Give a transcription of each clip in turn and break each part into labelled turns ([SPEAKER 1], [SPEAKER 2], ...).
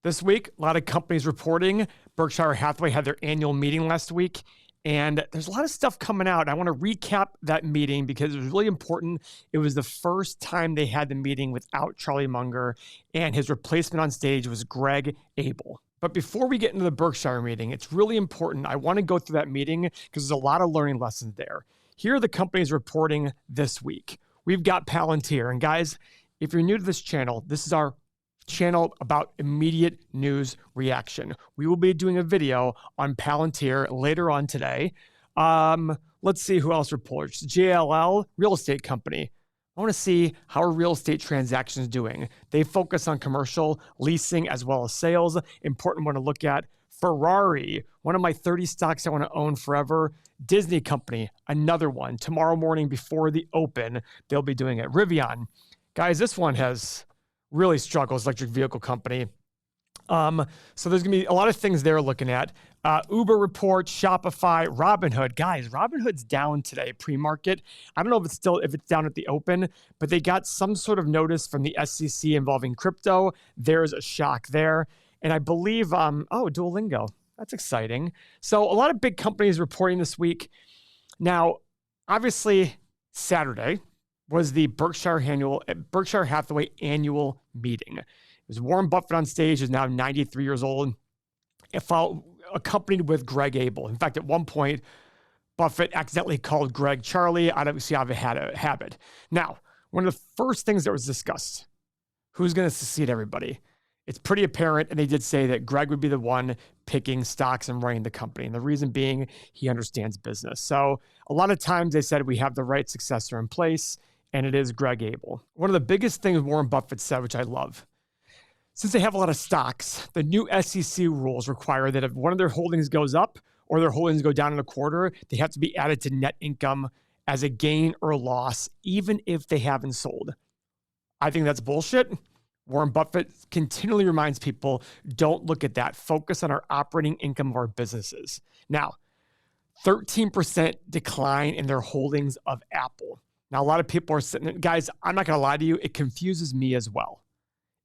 [SPEAKER 1] This week, a lot of companies reporting. Berkshire Hathaway had their annual meeting last week, and there's a lot of stuff coming out. I want to recap that meeting because it was really important. It was the first time they had the meeting without Charlie Munger, and his replacement on stage was Greg Abel. But before we get into the Berkshire meeting, it's really important. I want to go through that meeting because there's a lot of learning lessons there. Here are the companies reporting this week. We've got Palantir. And guys, if you're new to this channel, this is our channel about immediate news reaction. We will be doing a video on Palantir later on today. Let's see who else reports. JLL, real estate company. I want to see how are real estate transactions doing. They focus on commercial leasing as well as sales. Important one to look at. Ferrari, one of my 30 stocks I want to own forever. Disney company, another one. Tomorrow morning before the open, they'll be doing it. Rivian. Guys, this one has really struggles, electric vehicle company. So there's going to be a lot of things they're looking at. Uber report, Shopify, Robinhood. Guys, Robinhood's down today, pre-market. I don't know if it's down at the open, but they got some sort of notice from the SEC involving crypto. There's a shock there. And I believe, Duolingo. That's exciting. So a lot of big companies reporting this week. Now, obviously, Saturday was the Berkshire Hathaway annual meeting. It was Warren Buffett on stage, who's now 93 years old, accompanied with Greg Abel. In fact, at one point, Buffett accidentally called Greg Charlie. I don't see how they had a habit. Now, one of the first things that was discussed, who's going to succeed everybody? It's pretty apparent, and they did say that Greg would be the one picking stocks and running the company. And the reason being, he understands business. So a lot of times they said we have the right successor in place, and it is Greg Abel. One of the biggest things Warren Buffett said, which I love, since they have a lot of stocks, the new SEC rules require that if one of their holdings goes up or their holdings go down in a quarter, they have to be added to net income as a gain or loss, even if they haven't sold. I think that's bullshit. Warren Buffett continually reminds people, don't look at that. Focus on our operating income of our businesses. Now, 13% decline in their holdings of Apple. Now, a lot of people are sitting, guys, I'm not going to lie to you. It confuses me as well.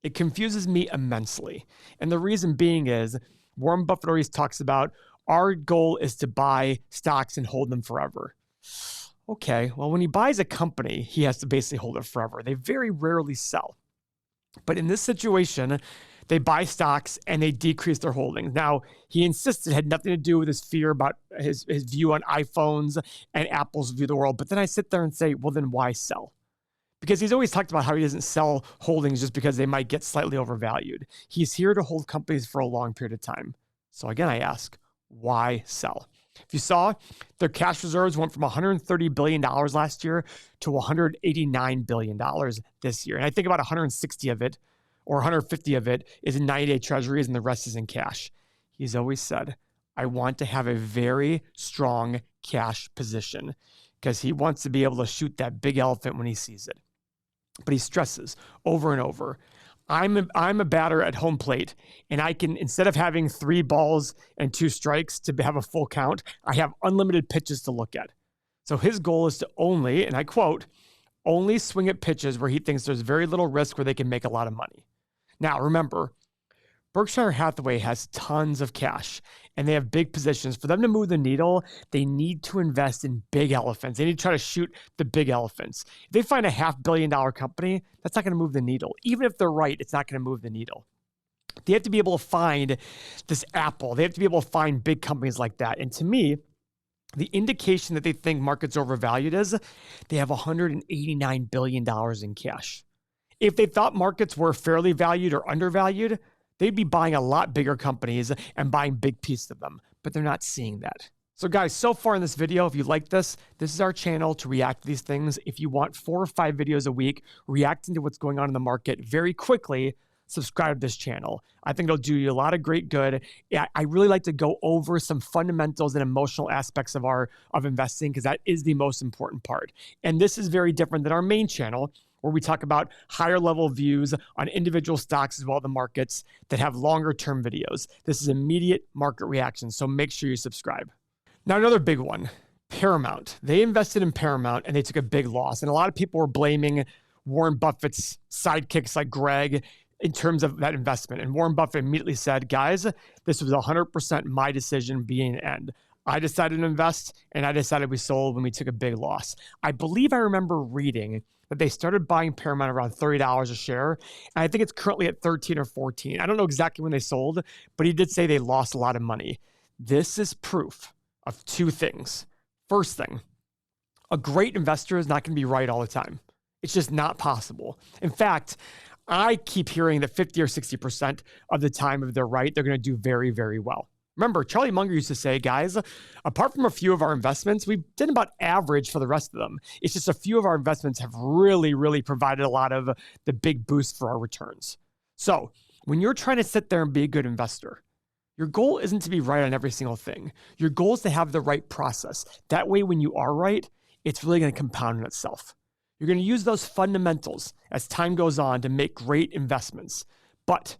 [SPEAKER 1] It confuses me immensely. And the reason being is Warren Buffett always talks about our goal is to buy stocks and hold them forever. Okay, well, when he buys a company, he has to basically hold it forever. They very rarely sell. But in this situation, they buy stocks and they decrease their holdings. Now, he insisted it had nothing to do with his fear about his view on iPhones and Apple's view of the world. But then I sit there and say, well, then why sell? Because he's always talked about how he doesn't sell holdings just because they might get slightly overvalued. He's here to hold companies for a long period of time. So again, I ask, why sell? If you saw, their cash reserves went from $130 billion last year to $189 billion this year. And I think about 160 of it or 150 of it is in 90-day treasuries and the rest is in cash. He's always said, I want to have a very strong cash position because he wants to be able to shoot that big elephant when he sees it. But he stresses over and over, I'm a batter at home plate, and I can, instead of having 3 balls and 2 strikes to have a full count, I have unlimited pitches to look at. So his goal is to only, and I quote, only swing at pitches where he thinks there's very little risk where they can make a lot of money. Now, remember, Berkshire Hathaway has tons of cash, and they have big positions. For them to move the needle, they need to invest in big elephants. They need to try to shoot the big elephants. If they find a $500 million company, that's not going to move the needle. Even if they're right, it's not going to move the needle. They have to be able to find this Apple. They have to be able to find big companies like that. And to me, the indication that they think markets are overvalued is they have $189 billion in cash. If they thought markets were fairly valued or undervalued, they'd be buying a lot bigger companies and buying big pieces of them, but they're not seeing that. So guys, so far in this video, if you like this is our channel to react to these things. If you want 4 or 5 videos a week reacting to what's going on in the market very quickly, subscribe to this channel. I think it'll do you a lot of great good. I really like to go over some fundamentals and emotional aspects of investing because that is the most important part. And this is very different than our main channel, where we talk about higher level views on individual stocks as well as the markets that have longer term videos. This is immediate market reaction, so make sure you subscribe. Now, another big one, Paramount. They invested in Paramount and they took a big loss. And a lot of people were blaming Warren Buffett's sidekicks like Greg in terms of that investment. And Warren Buffett immediately said, guys, this was 100% my decision being an end. I decided to invest, and I decided we sold when we took a big loss. I believe I remember reading that they started buying Paramount around $30 a share, and I think it's currently at 13 or 14. I don't know exactly when they sold, but he did say they lost a lot of money. This is proof of two things. First thing, a great investor is not going to be right all the time. It's just not possible. In fact, I keep hearing that 50 or 60% of the time, if they're right, they're going to do very, very well. Remember, Charlie Munger used to say, guys, apart from a few of our investments, we did about average for the rest of them. It's just a few of our investments have really, really provided a lot of the big boost for our returns. So when you're trying to sit there and be a good investor, your goal isn't to be right on every single thing. Your goal is to have the right process. That way, when you are right, it's really going to compound in itself. You're going to use those fundamentals as time goes on to make great investments. But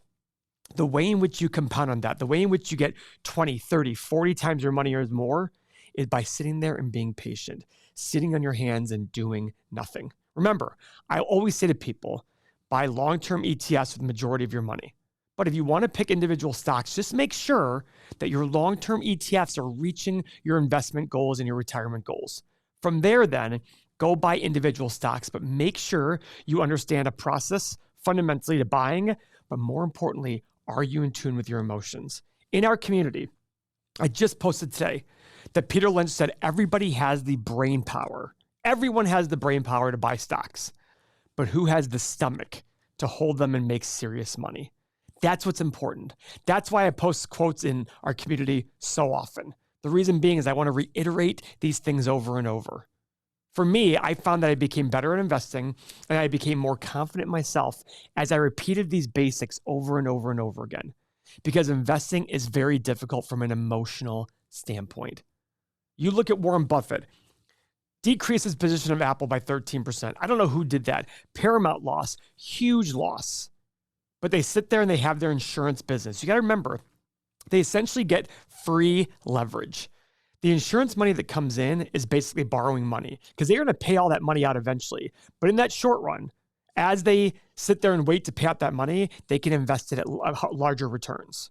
[SPEAKER 1] the way in which you compound on that, the way in which you get 20, 30, 40 times your money or more is by sitting there and being patient, sitting on your hands and doing nothing. Remember, I always say to people, buy long-term ETFs with the majority of your money. But if you want to pick individual stocks, just make sure that your long-term ETFs are reaching your investment goals and your retirement goals. From there, then, go buy individual stocks, but make sure you understand a process fundamentally to buying, but more importantly, are you in tune with your emotions? In our community, I just posted today that Peter Lynch said everybody has the brain power. Everyone has the brain power to buy stocks, but who has the stomach to hold them and make serious money? That's what's important. That's why I post quotes in our community so often. The reason being is I want to reiterate these things over and over. For me, I found that I became better at investing and I became more confident in myself as I repeated these basics over and over and over again. Because investing is very difficult from an emotional standpoint. You look at Warren Buffett, decreased his position of Apple by 13%. I don't know who did that. Paramount loss, huge loss. But they sit there and they have their insurance business. You got to remember, they essentially get free leverage. The insurance money that comes in is basically borrowing money because they're going to pay all that money out eventually. But in that short run, as they sit there and wait to pay out that money, they can invest it at larger returns.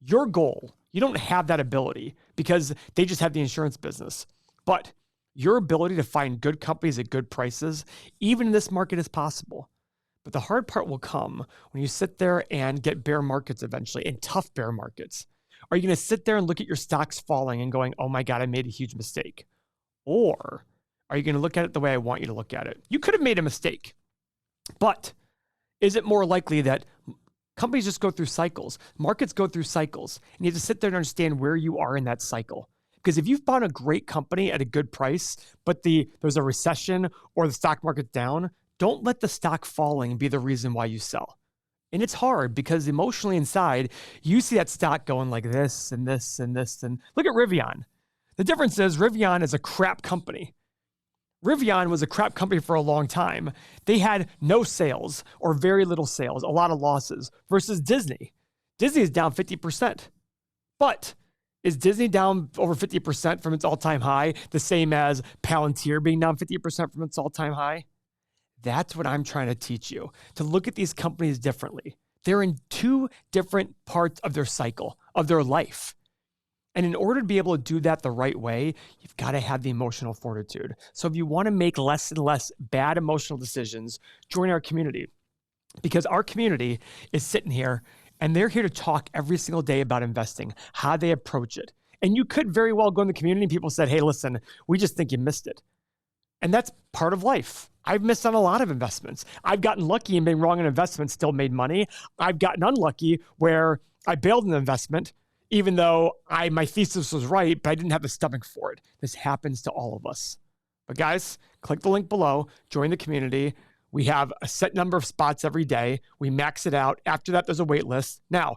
[SPEAKER 1] Your goal, you don't have that ability because they just have the insurance business. But your ability to find good companies at good prices, even in this market, is possible. But the hard part will come when you sit there and get bear markets eventually, and tough bear markets. Are you going to sit there and look at your stocks falling and going, oh my God, I made a huge mistake? Or are you going to look at it the way I want you to look at it? You could have made a mistake, but is it more likely that companies just go through cycles? Markets go through cycles, and you have to sit there and understand where you are in that cycle. Because if you've bought a great company at a good price, but there's a recession or the stock market's down, don't let the stock falling be the reason why you sell. And it's hard because emotionally inside, you see that stock going like this and this and this. And look at Rivian. The difference is Rivian is a crap company. Rivian was a crap company for a long time. They had no sales or very little sales, a lot of losses, versus Disney. Disney is down 50%. But is Disney down over 50% from its all-time high, the same as Palantir being down 50% from its all-time high? That's what I'm trying to teach you, to look at these companies differently. They're in two different parts of their cycle, of their life. And in order to be able to do that the right way, you've got to have the emotional fortitude. So if you want to make less and less bad emotional decisions, join our community. Because our community is sitting here and they're here to talk every single day about investing, how they approach it. And you could very well go in the community and people said, hey, listen, we just think you missed it. And that's part of life. I've missed on a lot of investments. I've gotten lucky and been wrong in investments, still made money. I've gotten unlucky where I bailed an investment, even though my thesis was right, but I didn't have the stomach for it. This happens to all of us. But guys, click the link below, join the community. We have a set number of spots every day. We max it out. After that, there's a wait list. Now,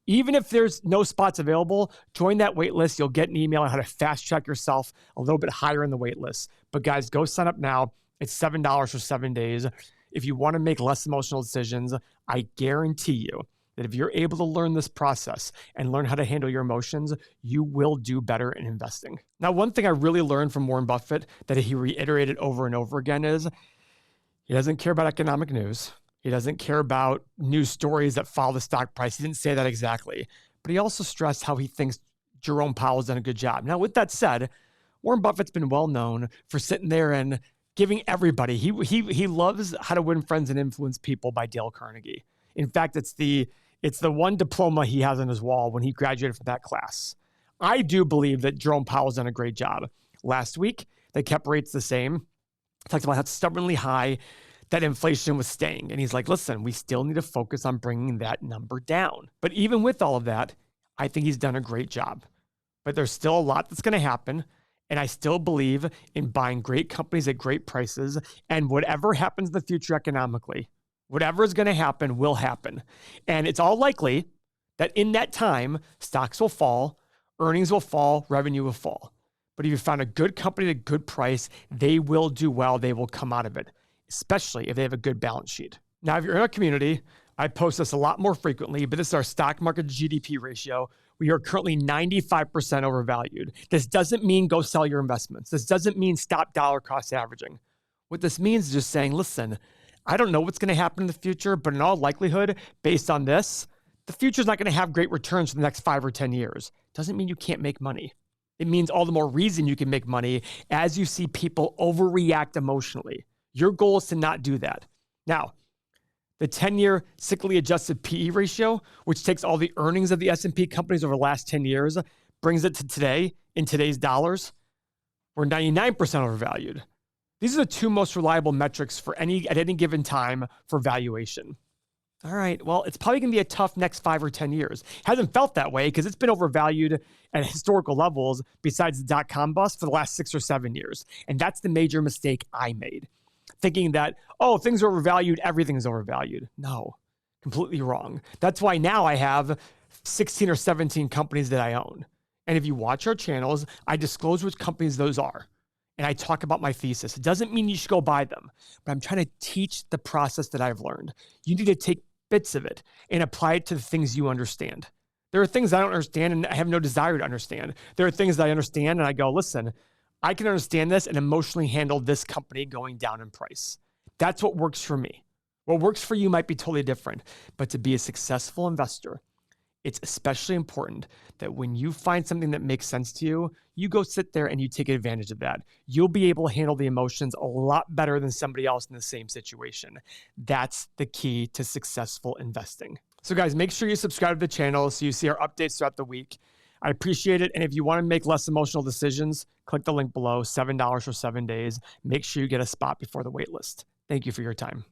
[SPEAKER 1] even if there's no spots available, join that wait list. You'll get an email on how to fast track yourself a little bit higher in the wait list. But guys, go sign up now. It's $7 for 7 days. If you want to make less emotional decisions, I guarantee you that if you're able to learn this process and learn how to handle your emotions, you will do better in investing. Now, one thing I really learned from Warren Buffett that he reiterated over and over again is he doesn't care about economic news. He He doesn't care about news stories that follow the stock price. He didn't say that exactly. But he also stressed how he thinks Jerome Powell's done a good job. Now, with that said, Warren Buffett's been well known for sitting there and giving everybody. He loves How to Win Friends and Influence People by Dale Carnegie. In fact, it's the one diploma he has on his wall when he graduated from that class. I do believe that Jerome Powell's done a great job. Last week, they kept rates the same. Talked about how stubbornly high that inflation was staying. And he's like, listen, we still need to focus on bringing that number down. But even with all of that, I think he's done a great job. But there's still a lot that's going to happen. And I still believe in buying great companies at great prices. And whatever happens in the future economically, whatever is going to happen will happen. And it's all likely that in that time, stocks will fall, earnings will fall, revenue will fall. But if you find a good company at a good price, they will do well. They will come out of it, especially if they have a good balance sheet. Now, if you're in our community, I post this a lot more frequently, but this is our stock market to GDP ratio. We are currently 95% overvalued. This doesn't mean go sell your investments. This doesn't mean stop dollar cost averaging. What this means is just saying, listen, I don't know what's going to happen in the future, but in all likelihood, based on this, the future is not going to have great returns for the next 5 or 10 years. Doesn't mean you can't make money. It means all the more reason you can make money as you see people overreact emotionally. Your goal is to not do that. Now, the 10-year cyclically adjusted PE ratio, which takes all the earnings of the S&P companies over the last 10 years, brings it to today, in today's dollars, we're 99% overvalued. These are the two most reliable metrics at any given time for valuation. All right, well, it's probably going to be a tough next 5 or 10 years. Hasn't felt that way because it's been overvalued at historical levels besides the dot-com bust for the last 6 or 7 years. And that's the major mistake I made. Thinking that, oh, things are overvalued, everything's overvalued. No, completely wrong. That's why now I have 16 or 17 companies that I own. And if you watch our channels, I disclose which companies those are. And I talk about my thesis. It doesn't mean you should go buy them, but I'm trying to teach the process that I've learned. You need to take bits of it and apply it to the things you understand. There are things I don't understand and I have no desire to understand. There are things that I understand and I go, listen, I can understand this and emotionally handle this company going down in price. That's what works for me. What works for you might be totally different, but to be a successful investor, it's especially important that when you find something that makes sense to you, you go sit there and you take advantage of that. You'll be able to handle the emotions a lot better than somebody else in the same situation. That's the key to successful investing. So guys, make sure you subscribe to the channel so you see our updates throughout the week. I appreciate it. And if you want to make less emotional decisions, click the link below, $7 for 7 days. Make sure you get a spot before the wait list. Thank you for your time.